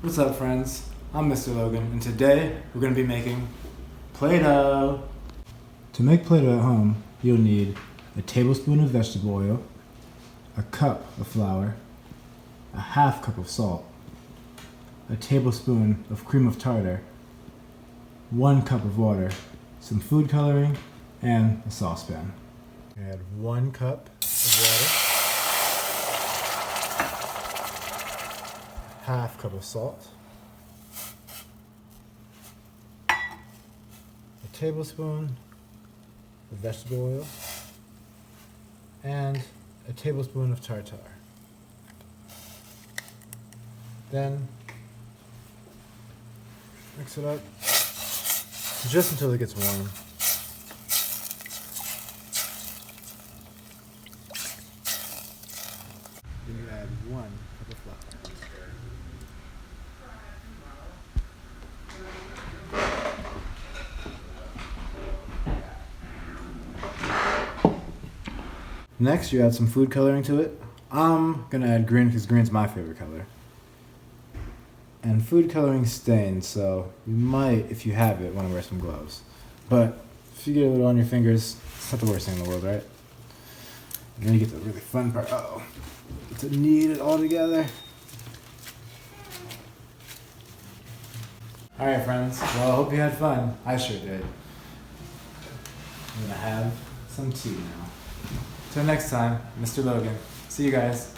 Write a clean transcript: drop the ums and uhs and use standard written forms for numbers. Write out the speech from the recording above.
What's up, friends? I'm Mr. Logan, and today we're going to be making Play-Doh. To make Play-Doh at home, you'll need a tablespoon of vegetable oil, a cup of flour, a half cup of salt, a tablespoon of cream of tartar, 1 cup of water, some food coloring, and a saucepan. Add 1 cup of water, half cup of salt, a tablespoon of vegetable oil, and a tablespoon of tartar. Then mix it up just until it gets warm. Then you add 1 cup of flour. Next, you add some food coloring to it. I'm gonna add green because green's my favorite color. And food coloring stains, so you might, if you have it, want to wear some gloves. But if you get a little on your fingers, it's not the worst thing in the world, right? And then you get the really fun part. Uh-oh. Get to knead it all together. Alright, friends. Well, I hope you had fun. I sure did. I'm gonna have some tea now. Till next time, Mr. Logan. See you guys.